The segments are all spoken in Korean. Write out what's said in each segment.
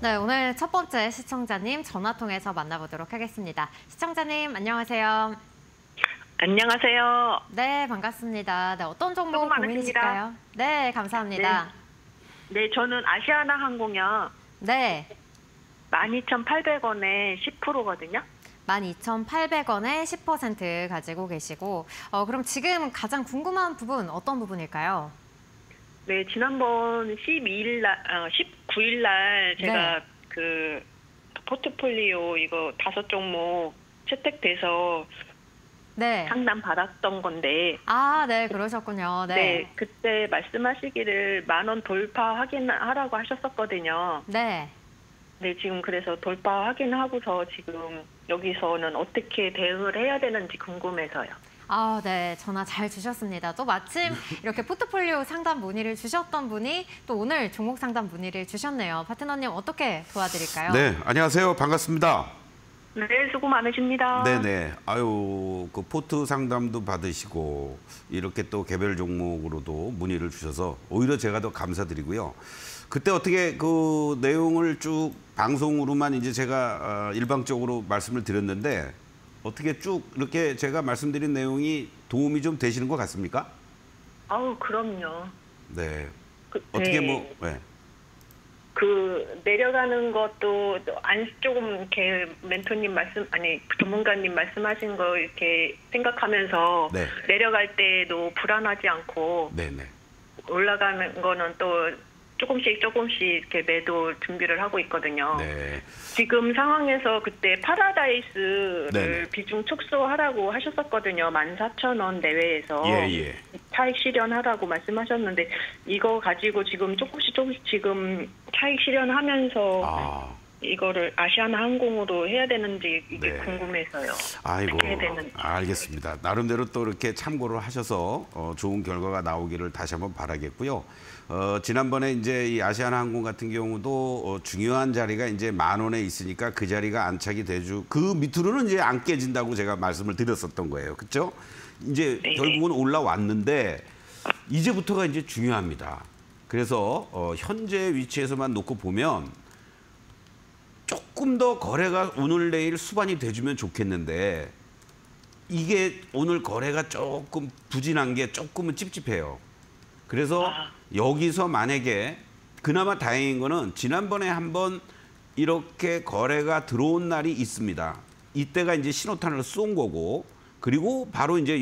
네, 오늘 첫 번째 시청자님 전화 통해서 만나보도록 하겠습니다. 시청자님, 안녕하세요. 안녕하세요. 네, 반갑습니다. 네, 어떤 종목 수고 고민이실까요? 네, 감사합니다. 네, 저는 아시아나 항공이요. 네. 12,800원에 10%거든요. 12,800원에 10% 가지고 계시고, 그럼 지금 가장 궁금한 부분 어떤 부분일까요? 네, 지난번 19일 날 제가 네. 그 포트폴리오 이거 5종목 채택돼서 네. 상담 받았던 건데. 아, 네, 그러셨군요. 네. 네, 그때 말씀하시기를 10,000원 돌파 확인하라고 하셨었거든요. 네. 네, 지금 그래서 돌파 확인하고서 지금 여기서는 어떻게 대응을 해야 되는지 궁금해서요. 아, 네. 전화 잘 주셨습니다. 또 마침 이렇게 포트폴리오 상담 문의를 주셨던 분이 또 오늘 종목 상담 문의를 주셨네요. 파트너님, 어떻게 도와드릴까요? 네, 안녕하세요. 반갑습니다. 네, 수고 많으십니다. 네네. 아유, 그 포트 상담도 받으시고 이렇게 또 개별 종목으로도 문의를 주셔서 오히려 제가 더 감사드리고요. 그때 어떻게 그 내용을 쭉 방송으로만 이제 제가 일방적으로 말씀을 드렸는데 어떻게 쭉 이렇게 제가 말씀드린 내용이 도움이 좀 되시는 것 같습니까? 아우, 그럼요. 네. 어떻게 네. 네. 그 내려가는 것도 조금 이렇게 멘토님 전문가님 말씀하신 거 이렇게 생각하면서 네. 내려갈 때도 불안하지 않고 네네. 올라가는 거는 또 조금씩 이렇게 매도 준비를 하고 있거든요. 네. 지금 상황에서 그때 파라다이스를 네네. 비중 축소하라고 하셨었거든요. 14,000원 내외에서 예. 차익 실현하라고 말씀하셨는데 이거 가지고 지금 조금씩 지금 차익 실현하면서 이거를 아시아나 항공으로 해야 되는지 이게 네. 궁금해서요. 아이고, 어떻게 해야 되는지. 알겠습니다. 나름대로 또 이렇게 참고를 하셔서 좋은 결과가 나오기를 다시 한번 바라겠고요. 지난번에 이제 이 아시아나항공 같은 경우도 중요한 자리가 이제 10,000원에 있으니까 그 자리가 안착이 되주 그 밑으로는 이제 안 깨진다고 제가 말씀을 드렸었던 거예요. 그렇죠? 이제 네. 결국은 올라왔는데 이제부터가 이제 중요합니다. 그래서 현재 위치에서만 놓고 보면 조금 더 거래가 오늘 내일 수반이 돼주면 좋겠는데 이게 오늘 거래가 조금 부진한 게 조금은 찝찝해요. 그래서 여기서 만약에 그나마 다행인 거는 지난번에 한번 이렇게 거래가 들어온 날이 있습니다. 이때가 이제 신호탄을 쏜 거고 그리고 바로 이제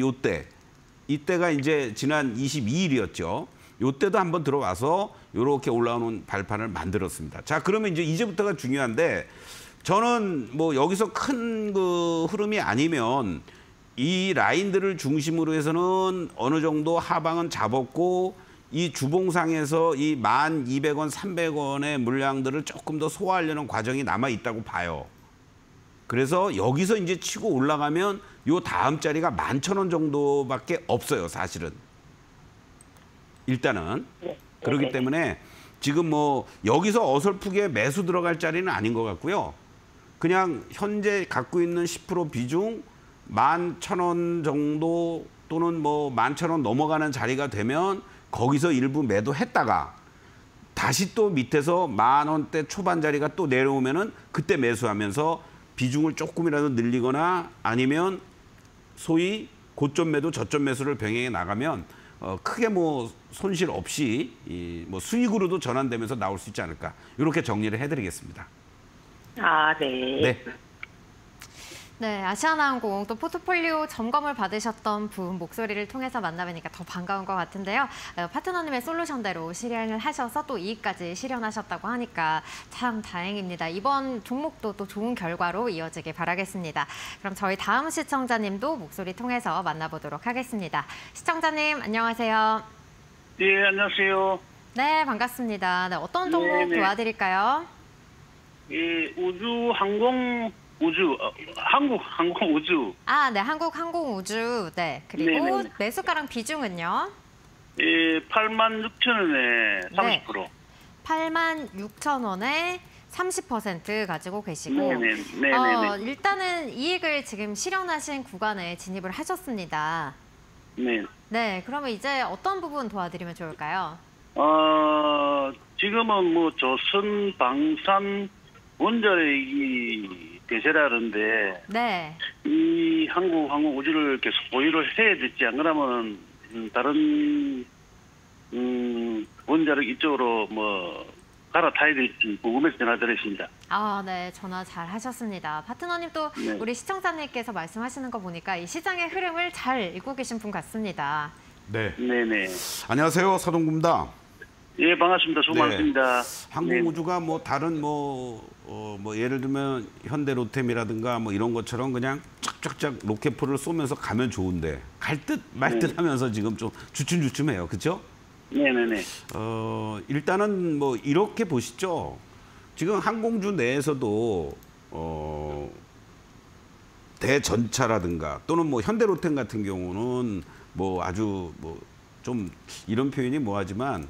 이때가 이제 지난 22일이었죠. 요때도 한번 들어와서 이렇게 올라오는 발판을 만들었습니다. 자, 그러면 이제부터가 중요한데 저는 뭐 여기서 큰 그 흐름이 아니면 이 라인들을 중심으로 해서는 어느 정도 하방은 잡았고 이 주봉상에서 이 1,200원, 300원의 물량들을 조금 더 소화하려는 과정이 남아 있다고 봐요. 그래서 여기서 이제 치고 올라가면 요 다음 자리가 11,000원 정도밖에 없어요, 사실은. 일단은. 그렇기 때문에 지금 뭐 여기서 어설프게 매수 들어갈 자리는 아닌 것 같고요. 그냥 현재 갖고 있는 10% 비중 11,000원 정도 또는 뭐 11,000원 넘어가는 자리가 되면 거기서 일부 매도했다가 다시 또 밑에서 10,000원대 초반 자리가 또 내려오면은 그때 매수하면서 비중을 조금이라도 늘리거나 아니면 소위 고점 매도 저점 매수를 병행해 나가면 크게 뭐 손실 없이 뭐 수익으로도 전환되면서 나올 수 있지 않을까 이렇게 정리를 해드리겠습니다. 아, 네. 네. 네, 아시아나항공 또 포트폴리오 점검을 받으셨던 분 목소리를 통해서 만나뵈니까 더 반가운 것 같은데요. 파트너님의 솔루션대로 실행을 하셔서 또 이익까지 실현하셨다고 하니까 참 다행입니다. 이번 종목도 또 좋은 결과로 이어지길 바라겠습니다. 그럼 저희 다음 시청자님도 목소리 통해서 만나보도록 하겠습니다. 시청자님, 안녕하세요. 네, 안녕하세요. 네, 반갑습니다. 네, 어떤 종목 도와드릴까요? 예, 한국 항공 우주. 아, 네, 한국 항공우주. 네, 그리고 네네네. 매수가랑 비중은요? 예, 86,000원에 30%. 네. 86,000원에 30% 가지고 계시고 네네. 일단은 이익을 지금 실현하신 구간에 진입을 하셨습니다. 네. 네, 그러면 이제 어떤 부분 도와드리면 좋을까요? 지금은 뭐 조선 방산 원자력이 대세라는데 네. 이 한국 항공우주를 계속 보유를 해야 될지 안 그러면 다른 원자력 이쪽으로 뭐 갈아타야 될지 궁금해서 전화드렸습니다. 아, 네. 전화 잘 하셨습니다. 파트너님 또 네. 우리 시청자님께서 말씀하시는 거 보니까 이 시장의 흐름을 잘 읽고 계신 분 같습니다. 네. 네네. 안녕하세요. 서동구입니다. 예, 반갑습니다. 수고 많습니다. 항공우주가 뭐 다른 뭐 예를 들면 현대로템이라든가 뭐 이런 것처럼 그냥 쫙쫙쫙 로켓포를 쏘면서 가면 좋은데 갈 듯 말 듯 하면서 지금 좀 주춤주춤해요. 그렇죠? 네네네. 일단은 뭐 이렇게 보시죠. 지금 항공주 내에서도 대전차라든가 또는 뭐 현대로템 같은 경우는 뭐 아주 뭐 좀 이런 표현이 뭐하지만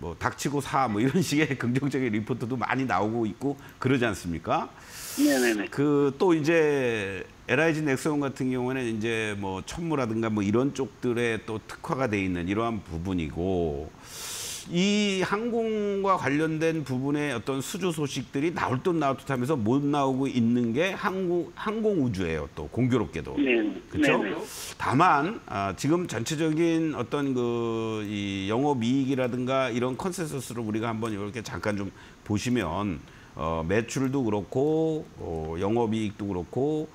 뭐 닥치고 사 뭐 이런 식의 긍정적인 리포트도 많이 나오고 있고 그러지 않습니까? 네네네. 그 또 이제 LIG 넥스온 같은 경우에는 이제 뭐 천무라든가 뭐 이런 쪽들에 또 특화가 돼 있는 이러한 부분이고 이 항공과 관련된 부분의 어떤 수주 소식들이 나올 듯 나올 듯 하면서 못 나오고 있는 게 항공우주예요. 또 공교롭게도. 네. 그렇죠? 네네. 다만 지금 전체적인 어떤 이 영업이익이라든가 이런 컨센서스를 우리가 한번 이렇게 잠깐 좀 보시면 매출도 그렇고 영업이익도 그렇고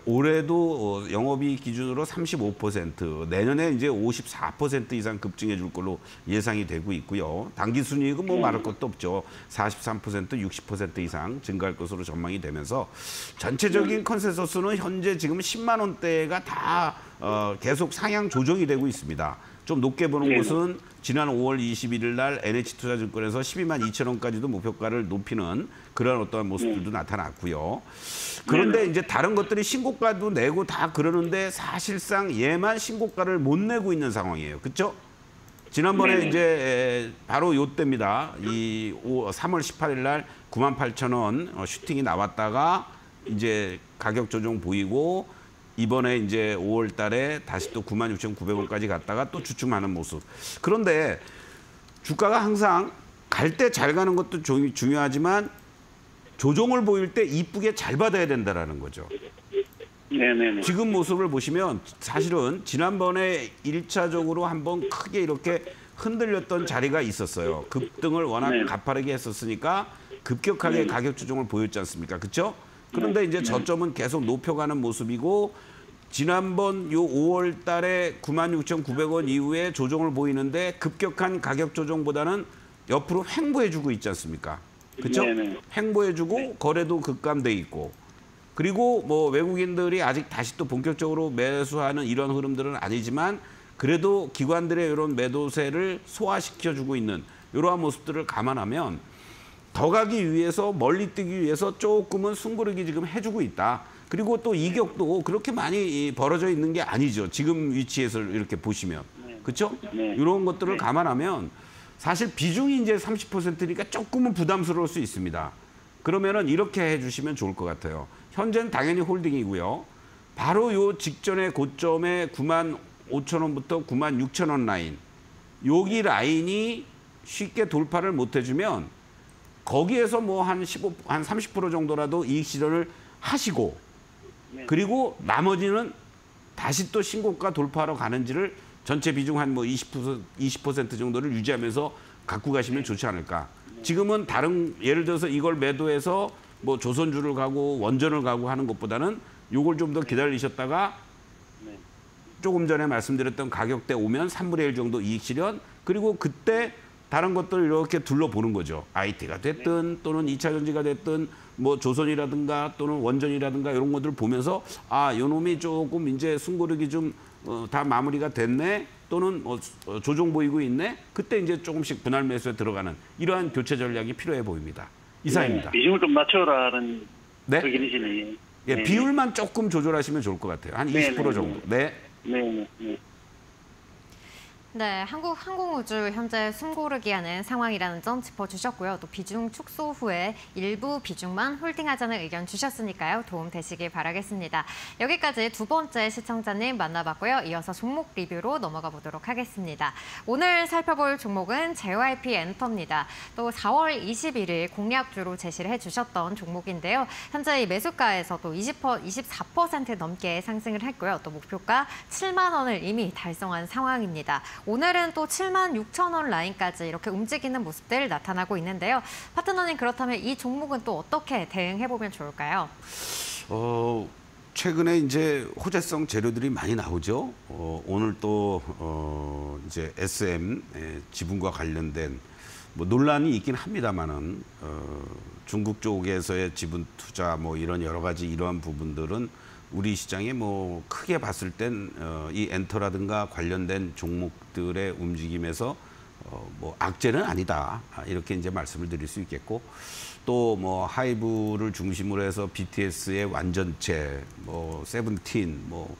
올해도 영업이익 기준으로 35%, 내년에 이제 54% 이상 급증해 줄 걸로 예상이 되고 있고요. 당기순이익은 뭐 말할 것도 없죠. 43%, 60% 이상 증가할 것으로 전망이 되면서 전체적인 컨센서스는 현재 지금 10만 원대가 다 계속 상향 조정이 되고 있습니다. 좀 높게 보는 곳은 지난 5월 21일 날 NH투자증권에서 12만 2천 원까지도 목표가를 높이는 그런 어떠한 모습들도 나타났고요. 그런데 이제 다른 것들이 신고가도 내고 다 그러는데 사실상 얘만 신고가를 못 내고 있는 상황이에요. 그렇죠? 지난번에 이제 바로 요때입니다. 이 3월 18일 날 98,000원 슈팅이 나왔다가 이제 가격 조정 보이고 이번에 이제 5월 달에 다시 또 96,900원까지 갔다가 또 주춤하는 모습. 그런데 주가가 항상 갈 때 잘 가는 것도 중요하지만 조정을 보일 때 이쁘게 잘 받아야 된다라는 거죠. 네네네. 지금 모습을 보시면 사실은 지난번에 1차적으로 한번 크게 이렇게 흔들렸던 자리가 있었어요. 급등을 워낙 가파르게 했었으니까 급격하게 가격 조정을 보였지 않습니까? 그렇죠? 그런데 이제 저점은 계속 높여가는 모습이고 지난번 요 5월 달에 96,900원 이후에 조정을 보이는데 급격한 가격 조정보다는 옆으로 횡보해주고 있지 않습니까? 그렇죠? 횡보해주고 거래도 급감돼 있고 그리고 뭐 외국인들이 아직 다시 또 본격적으로 매수하는 이런 흐름들은 아니지만 그래도 기관들의 이런 매도세를 소화시켜주고 있는 이러한 모습들을 감안하면 더 가기 위해서 멀리 뛰기 위해서 조금은 숨고르기 지금 해주고 있다. 그리고 또 이격도 그렇게 많이 벌어져 있는 게 아니죠. 지금 위치에서 이렇게 보시면. 그렇죠? 이런 것들을 감안하면 사실 비중이 이제 30%니까 조금은 부담스러울 수 있습니다. 그러면은 이렇게 해주시면 좋을 것 같아요. 현재는 당연히 홀딩이고요. 바로 요 직전의 고점에 95,000원부터 96,000원 라인. 여기 라인이 쉽게 돌파를 못 해주면 거기에서 뭐 한 30% 정도라도 이익 실현을 하시고 그리고 나머지는 다시 또 신고가 돌파하러 가는지를 전체 비중 한 뭐 20% 정도를 유지하면서 갖고 가시면 좋지 않을까. 지금은 다른 예를 들어서 이걸 매도해서 뭐 조선주를 가고 원전을 가고 하는 것보다는 요걸 좀 더 기다리셨다가 조금 전에 말씀드렸던 가격대 오면 3분의 1 정도 이익 실현 그리고 그때 다른 것들을 이렇게 둘러보는 거죠. IT가 됐든 또는 2차 전지가 됐든 뭐 조선이라든가 또는 원전이라든가 이런 것들을 보면서 아, 요 놈이 조금 이제 숨고르기 좀 다 마무리가 됐네 또는 조정 보이고 있네. 그때 이제 조금씩 분할 매수에 들어가는 이러한 교체 전략이 필요해 보입니다. 이상입니다. 비중을 좀 낮춰라는 네? 의견이시네요. 예, 비율만 조금 조절하시면 좋을 것 같아요. 한 20% 정도. 네. 네, 한국항공우주 현재 숨고르기 하는 상황이라는 점 짚어주셨고요. 또 비중 축소 후에 일부 비중만 홀딩하자는 의견 주셨으니까요. 도움 되시길 바라겠습니다. 여기까지 두 번째 시청자님 만나봤고요. 이어서 종목 리뷰로 넘어가 보도록 하겠습니다. 오늘 살펴볼 종목은 JYP 엔터입니다. 또 4월 21일 공략주로 제시를 해주셨던 종목인데요. 현재 이 매수가에서 또 24% 넘게 상승을 했고요. 또 목표가 7만 원을 이미 달성한 상황입니다. 오늘은 또 7만 6천 원 라인까지 이렇게 움직이는 모습들 나타나고 있는데요. 파트너님, 그렇다면 이 종목은 또 어떻게 대응해보면 좋을까요? 최근에 이제 호재성 재료들이 많이 나오죠. 오늘 또 이제 SM 지분과 관련된 뭐 논란이 있긴 합니다만은 중국 쪽에서의 지분 투자 뭐 이런 여러 가지 이러한 부분들은 우리 시장에 뭐 크게 봤을 땐 이 엔터라든가 관련된 종목들의 움직임에서 뭐 악재는 아니다, 이렇게 이제 말씀을 드릴 수 있겠고, 또 뭐 하이브를 중심으로 해서 BTS의 완전체, 뭐 세븐틴, 뭐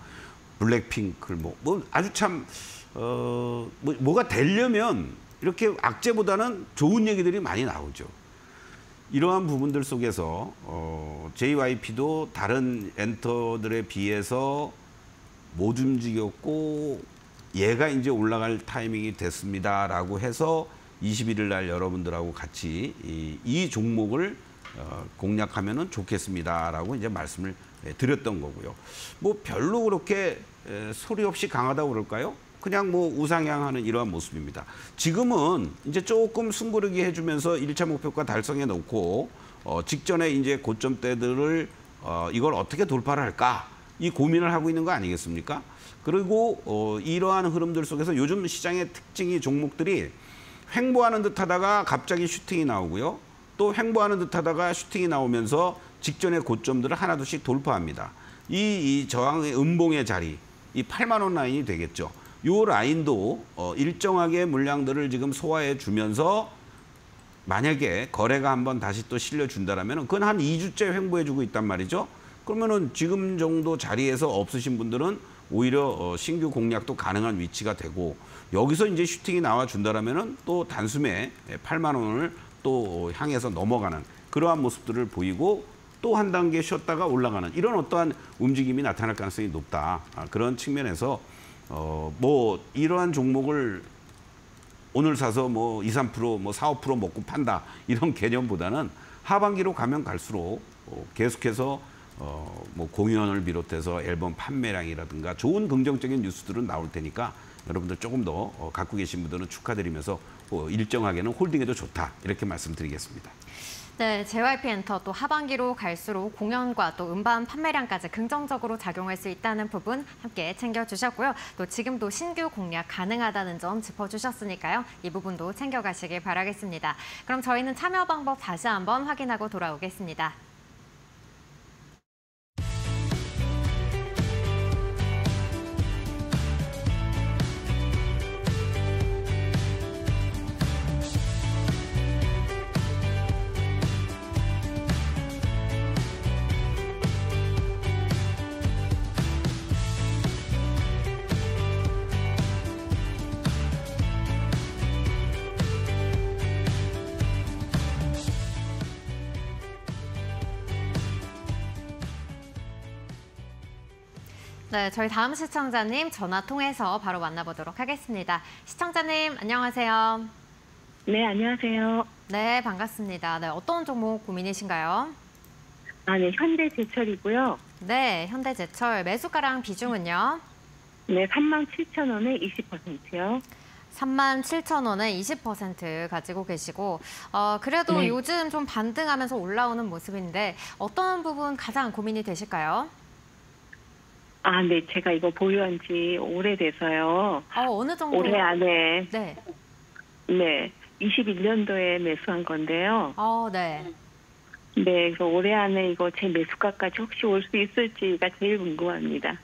블랙핑크, 뭐 아주 참 뭐가 되려면 이렇게 악재보다는 좋은 얘기들이 많이 나오죠. 이러한 부분들 속에서 JYP도 다른 엔터들에 비해서 못 움직였고, 얘가 이제 올라갈 타이밍이 됐습니다라고 해서 21일 날 여러분들하고 같이 이 종목을 공략하면은 좋겠습니다라고 이제 말씀을 드렸던 거고요. 뭐 별로 그렇게 소리 없이 강하다고 그럴까요? 그냥 뭐 우상향하는 이러한 모습입니다. 지금은 이제 조금 숨고르기 해주면서 1차 목표가 달성해 놓고 직전에 이제 고점대들을 이걸 어떻게 돌파를 할까, 이 고민을 하고 있는 거 아니겠습니까? 그리고 이러한 흐름들 속에서 요즘 시장의 특징이 종목들이 횡보하는 듯 하다가 갑자기 슈팅이 나오고요. 또 횡보하는 듯 하다가 슈팅이 나오면서 직전의 고점들을 하나둘씩 돌파합니다. 이 저항의 음봉의 자리, 이 8만 원 라인이 되겠죠. 요 라인도 일정하게 물량들을 지금 소화해 주면서 만약에 거래가 한번 다시 또 실려준다라면 그건 한 2주째 횡보해주고 있단 말이죠. 그러면은 지금 정도 자리에서 없으신 분들은 오히려 신규 공략도 가능한 위치가 되고, 여기서 이제 슈팅이 나와준다라면은 또 단숨에 8만 원을 또 향해서 넘어가는 그러한 모습들을 보이고, 또 한 단계 쉬었다가 올라가는 이런 어떠한 움직임이 나타날 가능성이 높다. 그런 측면에서 뭐 이러한 종목을 오늘 사서 뭐 2, 3%, 뭐 4, 5% 먹고 판다, 이런 개념보다는 하반기로 가면 갈수록 계속해서 뭐 공연을 비롯해서 앨범 판매량이라든가 좋은 긍정적인 뉴스들은 나올 테니까 여러분들 조금 더 갖고 계신 분들은 축하드리면서 일정하게는 홀딩해도 좋다, 이렇게 말씀드리겠습니다. 네, JYP 엔터 또 하반기로 갈수록 공연과 또 음반 판매량까지 긍정적으로 작용할 수 있다는 부분 함께 챙겨주셨고요. 또 지금도 신규 공략 가능하다는 점 짚어주셨으니까요. 이 부분도 챙겨가시길 바라겠습니다. 그럼 저희는 참여 방법 다시 한번 확인하고 돌아오겠습니다. 네, 저희 다음 시청자님 전화 통해서 바로 만나보도록 하겠습니다. 시청자님, 안녕하세요. 네, 안녕하세요. 네, 반갑습니다. 네, 어떤 종목 고민이신가요? 네, 현대제철이고요. 네, 현대제철 매수가랑 비중은요? 네, 37,000원에 20%요. 37,000원에 20% 가지고 계시고, 그래도 네. 요즘 좀 반등하면서 올라오는 모습인데 어떤 부분 가장 고민이 되실까요? 네, 제가 이거 보유한 지 오래돼서요. 어느 정도? 올해 안에, 네. 네, 21년도에 매수한 건데요. 네. 네, 그래서 올해 안에 이거 제 매수가까지 혹시 올 수 있을지가 제일 궁금합니다.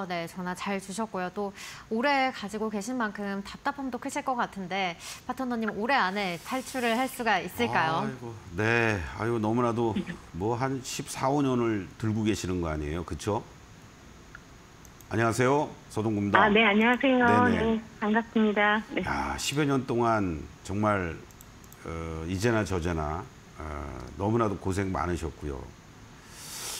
네, 전화 잘 주셨고요. 또 오래 가지고 계신 만큼 답답함도 크실 것 같은데 파트너님 올해 안에 탈출을 할 수가 있을까요? 아이고, 네, 너무나도 뭐 한 14, 15년을 들고 계시는 거 아니에요, 그렇죠? 안녕하세요. 서동구입니다. 아, 네, 안녕하세요. 네네. 네, 반갑습니다. 네. 야, 10여 년 동안 정말 이제나 저제나 너무나도 고생 많으셨고요.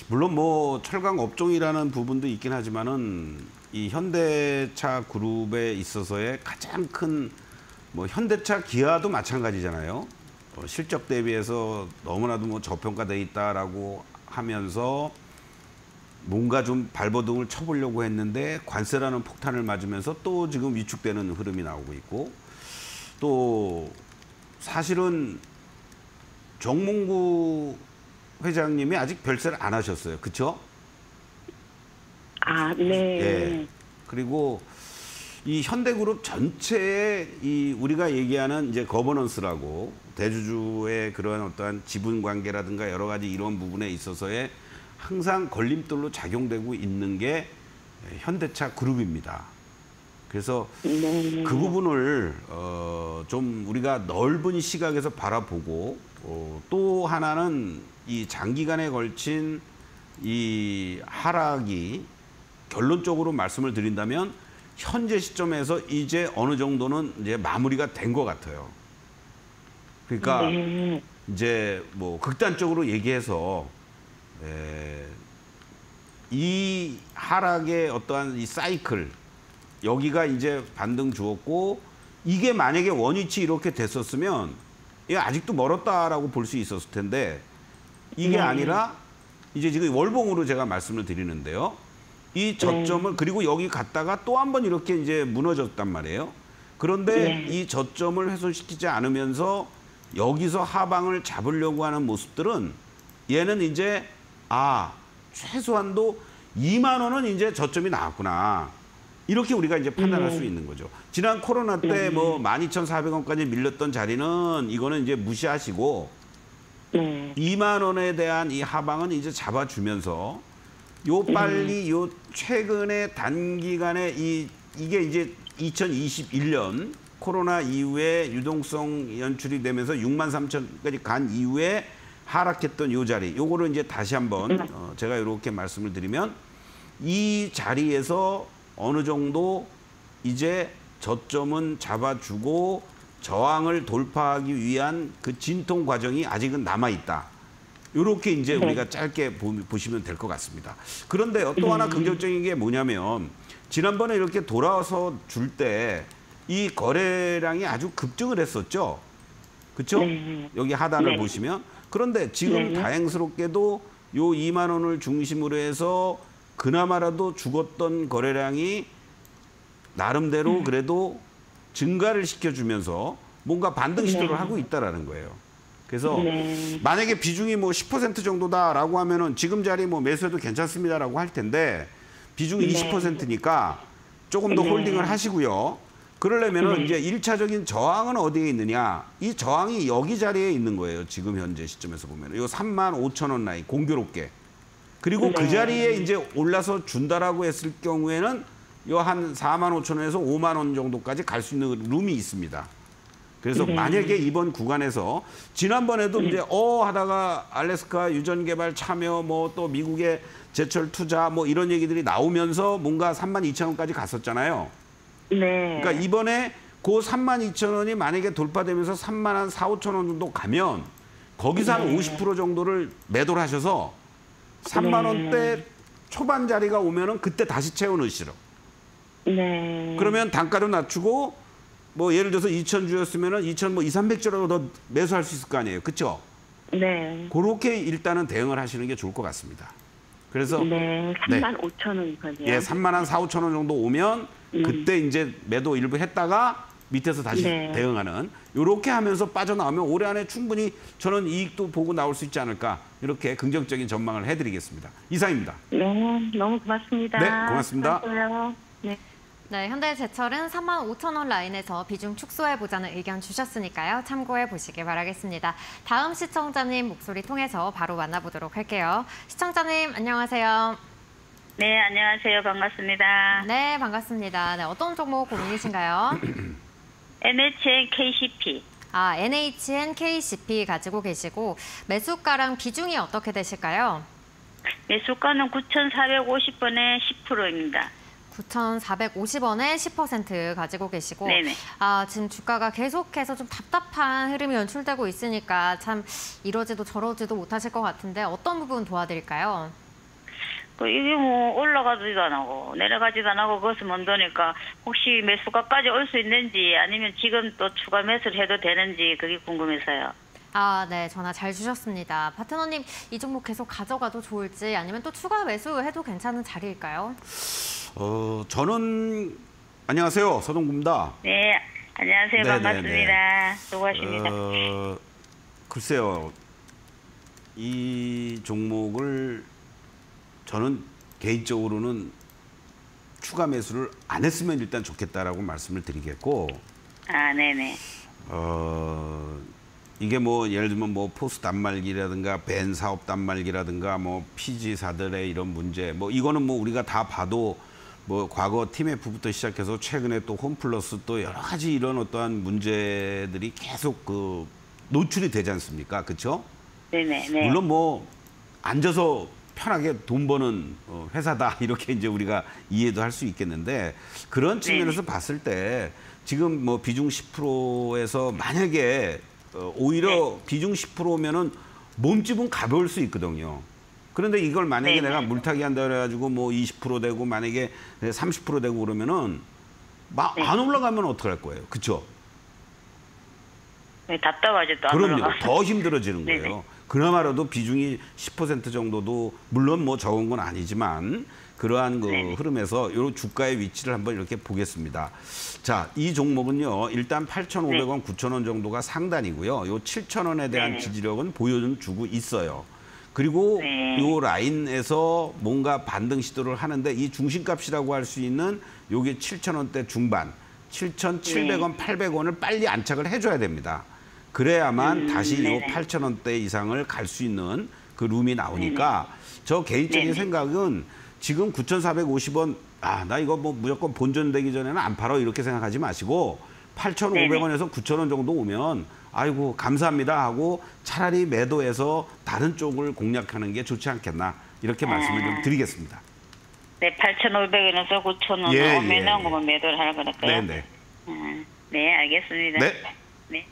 물론 뭐 철강 업종이라는 부분도 있긴 하지만은 이 현대차 그룹에 있어서의 가장 큰 뭐 현대차 기아도 마찬가지잖아요. 실적 대비해서 너무나도 뭐 저평가돼 있다라고 하면서 뭔가 좀 발버둥을 쳐보려고 했는데 관세라는 폭탄을 맞으면서 또 지금 위축되는 흐름이 나오고 있고, 또 사실은 정몽구 회장님이 아직 별세를 안 하셨어요. 그렇죠? 아, 네. 예. 그리고 이 현대그룹 전체의 이 우리가 얘기하는 이제 거버넌스라고 대주주의 그런 어떠한 지분 관계라든가 여러 가지 이런 부분에 있어서의 항상 걸림돌로 작용되고 있는 게 현대차 그룹입니다. 그래서 네. 그 부분을 좀 우리가 넓은 시각에서 바라보고, 또 하나는 이 장기간에 걸친 이 하락이 결론적으로 말씀을 드린다면 현재 시점에서 이제 어느 정도는 이제 마무리가 된 것 같아요. 그러니까 네. 이제 뭐 극단적으로 얘기해서 이 하락의 어떠한 이 사이클, 여기가 이제 반등 주었고, 이게 만약에 원위치 이렇게 됐었으면 이게 아직도 멀었다라고 볼 수 있었을 텐데, 이게 네. 아니라 이제 지금 월봉으로 제가 말씀을 드리는데요. 이 저점을 그리고 여기 갔다가 또 한 번 이렇게 이제 무너졌단 말이에요. 그런데 네. 이 저점을 훼손시키지 않으면서 여기서 하방을 잡으려고 하는 모습들은, 얘는 이제 최소한도 2만 원은 이제 저점이 나왔구나, 이렇게 우리가 이제 판단할 수 있는 거죠. 지난 코로나 때 뭐 12,400원까지 밀렸던 자리는 이거는 이제 무시하시고, 네. 2만 원에 대한 이 하방은 이제 잡아주면서 요 빨리 요 최근에 단기간에 이게 이제 2021년 코로나 이후에 유동성 연출이 되면서 63,000까지 간 이후에 하락했던 요 자리, 요거를 이제 다시 한번 제가 이렇게 말씀을 드리면, 이 자리에서 어느 정도 이제 저점은 잡아주고 저항을 돌파하기 위한 그 진통 과정이 아직은 남아 있다. 이렇게 이제 우리가 짧게 보시면 될 것 같습니다. 그런데 또 하나 긍정적인 게 뭐냐면, 지난번에 이렇게 돌아와서 줄 때 이 거래량이 아주 급증을 했었죠. 그렇죠? 네. 여기 하단을 네. 보시면. 그런데 지금 네. 다행스럽게도 요 2만 원을 중심으로 해서 그나마라도 죽었던 거래량이 나름대로 그래도 증가를 시켜주면서 뭔가 반등 시도를 하고 있다라는 거예요. 그래서 네. 만약에 비중이 뭐 10% 정도다라고 하면은 지금 자리 뭐 매수해도 괜찮습니다라고 할 텐데, 비중이 네. 20%니까 조금 더 네. 홀딩을 하시고요. 그러려면은 이제 1차적인 저항은 어디에 있느냐? 이 저항이 여기 자리에 있는 거예요. 지금 현재 시점에서 보면 요 35,000원 라인 공교롭게. 그리고 그 자리에 이제 올라서 준다라고 했을 경우에는 요 한 45,000원에서 5만 원 정도까지 갈 수 있는 룸이 있습니다. 그래서 만약에 이번 구간에서 지난번에도 이제 하다가 알래스카 유전 개발 참여, 뭐 또 미국의 제철 투자 뭐 이런 얘기들이 나오면서 뭔가 32,000원까지 갔었잖아요. 네. 그러니까 이번에 그 32,000원이 만약에 돌파되면서 3만 4,5,000원 정도 가면 거기서 한 50% 정도를 매도를 하셔서 3만 원대 초반 자리가 오면은 그때 다시 채워 넣으시죠. 네. 그러면 단가를 낮추고 뭐 예를 들어서 2,000 주였으면은 2,000 뭐 2,300주라도 더 매수할 수 있을 거 아니에요. 그렇죠? 네. 그렇게 일단은 대응을 하시는 게 좋을 것 같습니다. 그래서 네. 35,000원이거든요. 예, 3만 한 4, 5천 원 정도 오면 그때 이제 매도 일부 했다가 밑에서 다시 네. 대응하는, 이렇게 하면서 빠져나오면 올해 안에 충분히 저는 이익도 보고 나올 수 있지 않을까, 이렇게 긍정적인 전망을 해드리겠습니다. 이상입니다. 네. 너무 고맙습니다. 네, 고맙습니다. 수고하세요. 네. 네, 현대제철은 35,000원 라인에서 비중 축소해보자는 의견 주셨으니까요. 참고해 보시길 바라겠습니다. 다음 시청자님 목소리 통해서 바로 만나보도록 할게요. 시청자님 안녕하세요. 네, 안녕하세요. 반갑습니다. 네, 반갑습니다. 네, 어떤 종목 고민이신가요? NHN KCP. NHN KCP 가지고 계시고 매수가랑 비중이 어떻게 되실까요? 매수가는 9,450원에 10%입니다. 9,450원에 10% 가지고 계시고 네네. 지금 주가가 계속해서 좀 답답한 흐름이 연출되고 있으니까 참 이러지도 저러지도 못하실 것 같은데 어떤 부분 도와드릴까요? 이게 뭐 올라가지도 안 하고 내려가지도 안 하고 그것을 먼저니까 혹시 매수가까지 올 수 있는지 아니면 지금 또 추가 매수를 해도 되는지 그게 궁금해서요. 네, 전화 잘 주셨습니다. 파트너님, 이 종목 계속 가져가도 좋을지 아니면 또 추가 매수해도 괜찮은 자리일까요? 저는 안녕하세요, 서동구입니다. 네, 안녕하세요. 네네네. 반갑습니다. 수고하십니다. 글쎄요, 이 종목을 저는 개인적으로는 추가 매수를 안 했으면 일단 좋겠다라고 말씀을 드리겠고, 네네. 이게 뭐 예를 들면 뭐 포스 단말기라든가 벤 사업 단말기라든가 뭐 PG사들의 이런 문제, 뭐 이거는 뭐 우리가 다 봐도 뭐 과거 TMF부터 시작해서 최근에 또 홈플러스 또 여러 가지 이런 어떠한 문제들이 계속 노출이 되지 않습니까? 그렇죠? 네네. 물론 뭐 앉아서 편하게 돈 버는 회사다 이렇게 이제 우리가 이해도 할 수 있겠는데 그런 측면에서 봤을 때 지금 뭐 비중 10%에서 만약에 오히려 비중 10%면은 몸집은 가벼울 수 있거든요. 그런데 이걸 만약에 내가 물타기 한다 그래가지고 뭐 20% 되고 만약에 30% 되고 그러면은 안 올라가면 어떡할 거예요? 그렇죠? 네, 답답하죠. 또 안 그럼요. 올라가면. 더 힘들어지는 거예요. 네네. 그나마라도 비중이 10% 정도도 물론 뭐 적은 건 아니지만 그러한 흐름에서 이 주가의 위치를 한번 이렇게 보겠습니다. 자, 이 종목은요. 일단 8,500원, 9,000원 정도가 상단이고요. 요 7,000원에 대한 지지력은 보여주고 있어요. 그리고 요 라인에서 뭔가 반등 시도를 하는데 이 중심값이라고 할 수 있는 요게 7,000원대 중반, 7,700원, 800원을 빨리 안착을 해줘야 됩니다. 그래야만 다시 요 8,000원대 이상을 갈 수 있는 그 룸이 나오니까 저 개인적인 생각은 지금 9,450원, 나 이거 뭐 무조건 본전되기 전에는 안 팔어 이렇게 생각하지 마시고 8,500원에서 9,000원 정도 오면 아이고 감사합니다 하고 차라리 매도해서 다른 쪽을 공략하는 게 좋지 않겠나 이렇게 말씀을 좀 드리겠습니다. 네, 8,500원에서 9,000원 오면 거만 매도를 하라 그럴까요? 네네. 네, 알겠습니다. 네. 네.